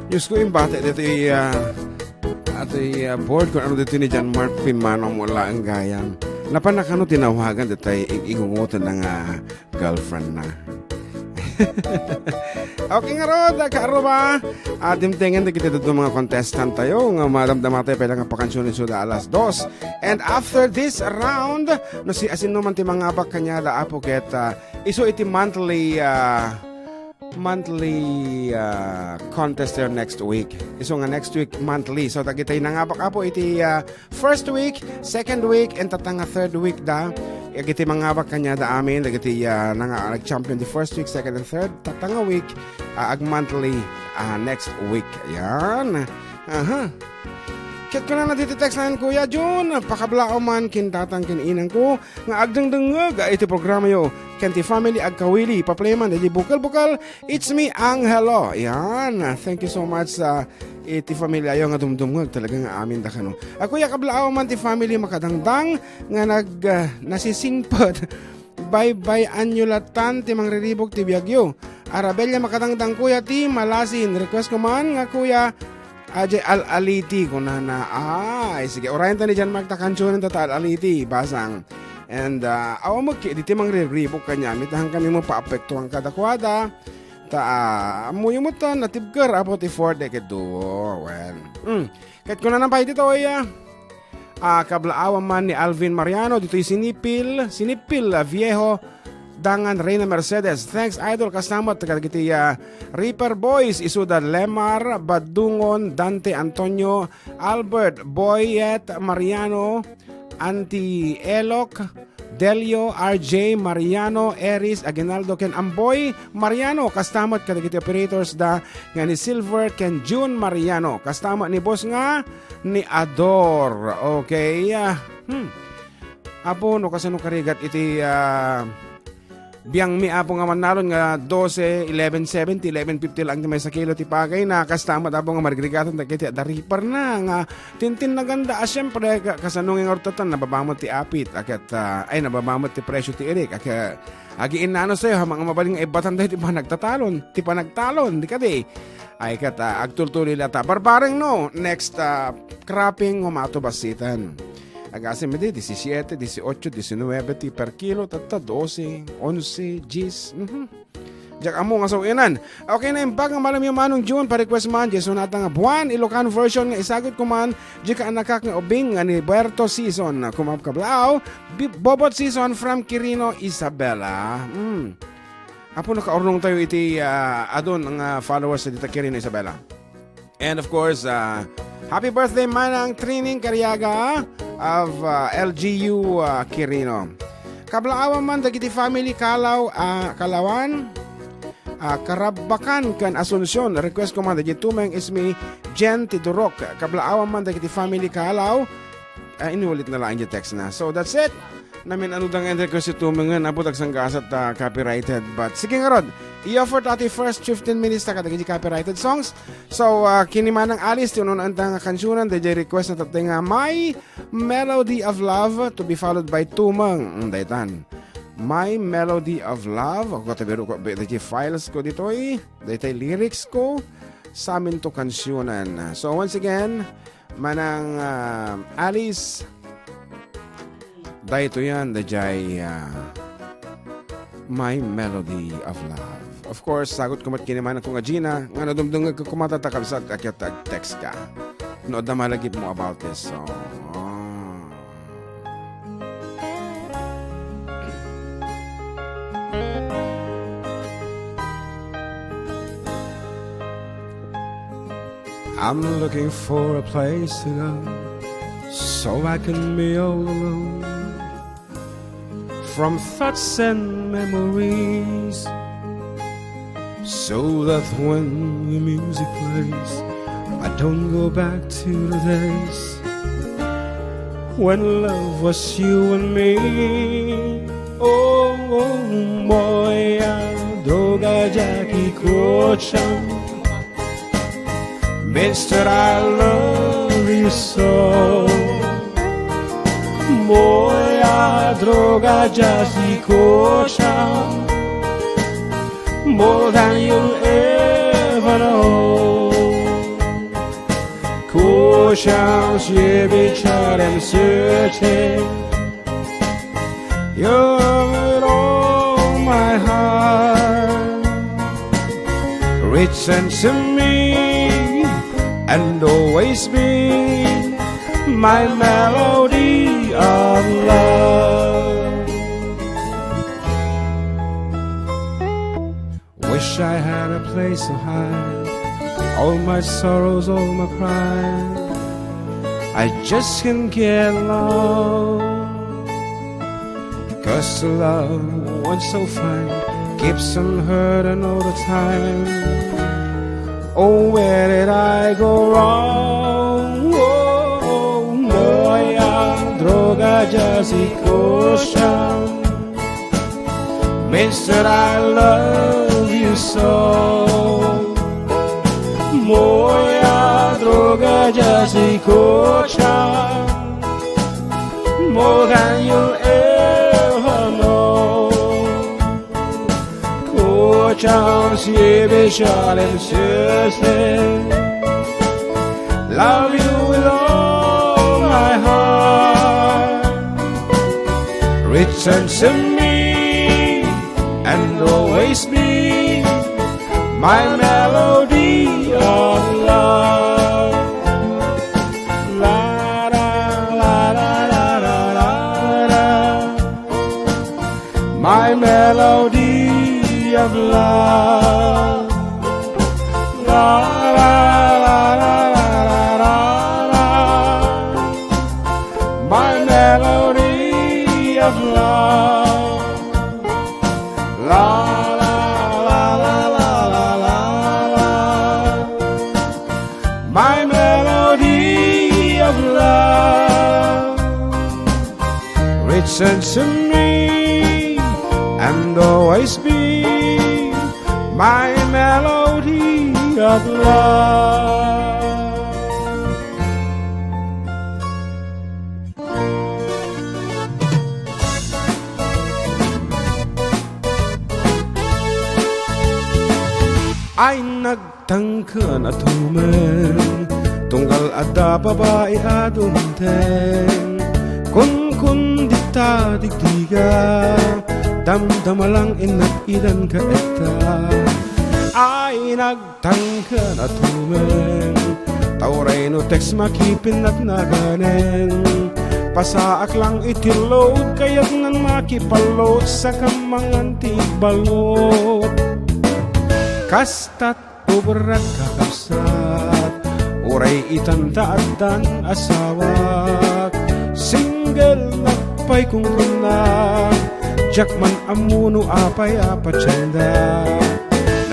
Diyos ko yung bata dito board ko ano dito ni John Mark Pimano mula ang gayan. Napanak ano tinawagan dito ay igungutan ng girlfriend na. Okay nga Rod, kaaro ba? Timtingin na kita dito mga contestant tayo nga madamdama tayo pala nga pakansyonin suda alas 2. And after this round, no si asin naman ti mga bak kanya da apo ket iso iti monthly contest there next week. Iso nga next week monthly. So dagitay nangabak apo iti first week, second week, and tatanga third week da. Dagiti mangabak kanya da amin. Dagiti nag-champion the first week, second and third. Tatanga week, ag monthly next week. Yan. Kit ko na natitext na Kuya Jun, pakablao man kintatang kininang ko, nga agdangdangag, iti programa yo, Kenti Family Agkawili, paplayman, di bukal-bukal, it's me, Angelo. Yan, thank you so much sa iti family ayo nga dumdumag, talaga nga amin da kano. Ako ya kablao man ti family makadangdang, nga nasisingpot, bye-bye anyulatan, ti mangriribok ti biyagyo. Arabella makadangdang kuya ti malasin, request ko man nga kuya, Ajay Al-Aliti ko na sige orayan ta ni Jan Mark takansyonin ta Al-Aliti basang and awa mo diti mang riribok kanya mitahan kami mo paapektuhan kadakwada amuyo mo to natibker apo ti 4 decade duo kahit ko na nampay dito kablaawan man ni Alvin Mariano dito'y sinipil viejo Dangan Reyna Mercedes. Thanks Idol kasama tagagiti Reaper Boys Isuda Lemar Badungon Dante Antonio Albert Boyet Mariano Anti Elok Delio RJ Mariano Eris Aguinaldo Ken Amboy Mariano kasama kadagiti operators da nga ni Silver Ken June Mariano kasama ni boss nga ni Ador. Okay. Apo no kasano karigat iti biyang mi apo nga manalon nga 12, 11.70, 11.50 lang may sa kilo ti pagay na kastama apo nga marigrigaton dagiti da Reaper na nga tintin na ganda syempre kasanong ng ortotan nababamot ti apit akat nababamot ti presyo ti erik agiin na ano sa'yo mga mabaling ibatan dahil ti panagtalon di kadi ay kat agtultuloy lata barbareng no next cropping humato basitan Agasin mo di, 17, 18, 19 per kilo, tata 12, 11, gis. Diyak amo nga sawinan. Okay na yung bag nga malam yung manong June, pa-request man, Jesu nata nga buwan, Ilocano version nga isagot ko man, Jika anakak nga ubing nga ni Puerto Season, kumapkablao, Bobot Season from Quirino, Isabela. Apo nakaurnong tayo iti adon ang followers sa dita Quirino, Isabela. And of course, happy birthday manang Trining Cariaga of LGU Quirino. Kablaawan man dagiti family Kalawan Karabakan kan Asunsyon. Request ko man dagiti tumeng ismi Jen Tidurok. Kablaawan man dagiti family Kalaw. Inulit na lang yung text na. So that's it. Namin dang request ito mga nabutag sang gasat copyrighted. But sige nga Rod, i-offer tati first 15 minutes ta kadagiti copyrighted songs. So kinimanang alis tinunan ang kansyonan DJ request na tatay nga My Melody of Love to be followed by tumang daytan. My Melody of Love. Ako tabiru ko DJ files ko dito daytay lyrics ko sa amin to kansyonan. So once again, manang Alice dahito yan, dajay My Melody of Love. Of course, sagot ko matkiniman ako nga Gina, nga nadumdung nga kumatatakal sa akyat text ka. Nood na malagip mo about this. So, I'm looking for a place to go so I can be all alone from thoughts and memories, so that when the music plays I don't go back to the days when love was you and me. Oh, moja droga Jackie Kocham, Mister, I love you so. Moja droga Jackie Kocham, more than you'll ever know. change each other searching. You're with all my heart, return to me and always be my melody of love. Wish I had a place to hide all my sorrows, all my pride. I just can't get along, 'cause to love one so fine keeps on hurting all the time. Oh, where did I go wrong? Oh, moja droga jazikoša, Mister, I love you so. Moja droga jazikoša, more than you'll ever know. Kocham siebie szalem serce, love you with all my heart. Return to me and always be my melody of love. La la la la la la la la. My melody of love. La la la la la la la. My melody of love. La la la la la la la la. My melody of love. Return to me and always be my melody of love. Ay nagtangka na tumen, tunggal ada babae adunten. Kun di ta digdiga, damdama lang inat ilan ka eta. Ay nagtangka na tumen, tauray no text makipin at naganen. Pasaak lang itilod, kaya't nan makipalot sa kamangan tibalot. Kastat uberat kakabsat, uray itantaatan asawak. Single napay kung kunak, jakman amuno apay apachanda.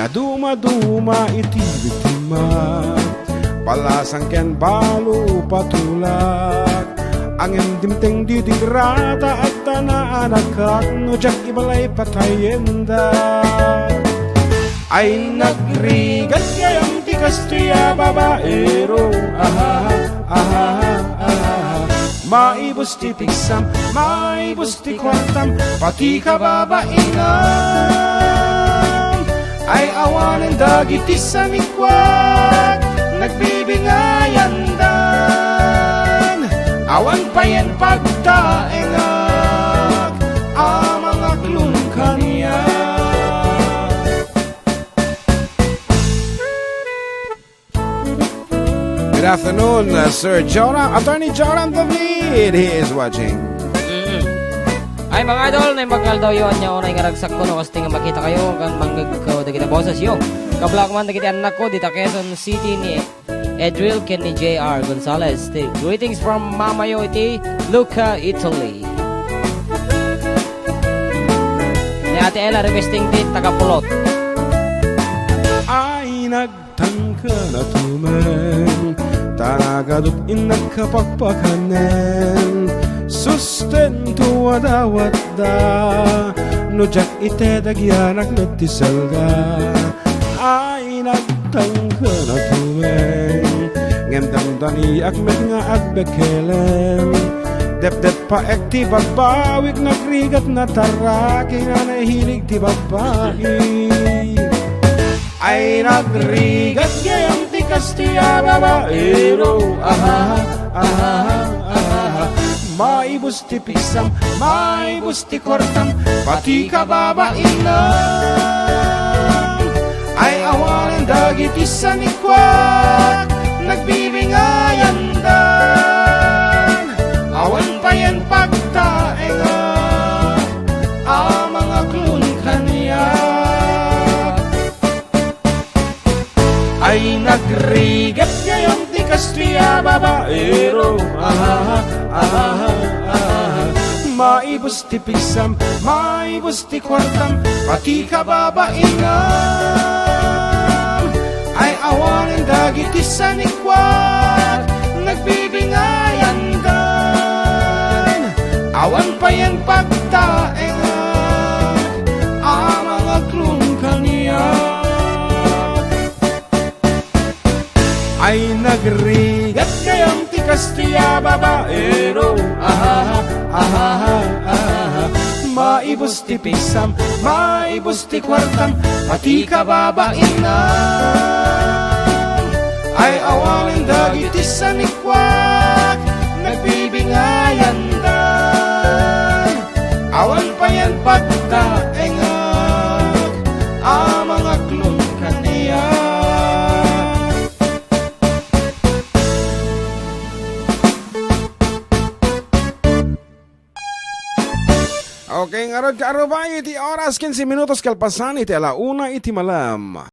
Na duma-duma iti biktima, palasang ken balo patulak. Ang dimteng didigrata at tanaanak no jak ibalay patayenda. Ay nagrigat kayang tikas tuya babaero. Aha, aha, aha. Maibos ti piksam, maibos ti kwartam, pati ka babaingan. Ay awanin dagiti sa mikwag, nagbibingayan dan. Awan pa yan pagtaengag, amang aklong kanya. Good afternoon, Sir Joram. Attorney Joram David, he is watching. Ay mga idol, na magkal daw yun niya unay nga ragsak ko no kasi nga makita kayo kang manggagaw da kita boses yo. Kablak man da kita anak ko dita Quezon City ni Edril ken ni JR Gonzalez. Greetings from Mama yo iti Lucca, Italy. Ni Ate Ella requesting dit taga-Pulot. Ay nagtangka na tumen, tanagadot inagkapagpakanen. Sustento adawat da, no jak ite dagyanak metisalda. Ay nagtangka na tumen, ngendang dani akmet nga agbekelen. Dep-dep pa ek ti bagbawik, nagrigat na taraki nga nahilig ti babae. Ay nagrigat gayang ti Castilla babaero, maibos ti pisam, maibos ti kortam, pati kababainan. Ay awalan dagiti sanikwak, nagbibingayan dan. Awan pa yan pagtaenga, mga klon kaniya. Ay nagrigat ngayon ti Castilla babaero, maibos ti pisam, maibos ti kwartam, pati kababainan. Ay awanin dagiti sanikwat, nagbibingayan dan. Awan pa yan pagtaenga, mga klon kaniya. Ay nagrigat ngayon ti Castilla babaero, maibos ti pisam, maibos ti kwartam, pati kababainan. Ay awanin dagiti sanikwak, nagbibingayan dan. Awan pa yan pagtaenga, mga klon kaniya. Okay, nga rod ka arubay, iti oras 15 minutos kalpasan, iti alauna, iti malam.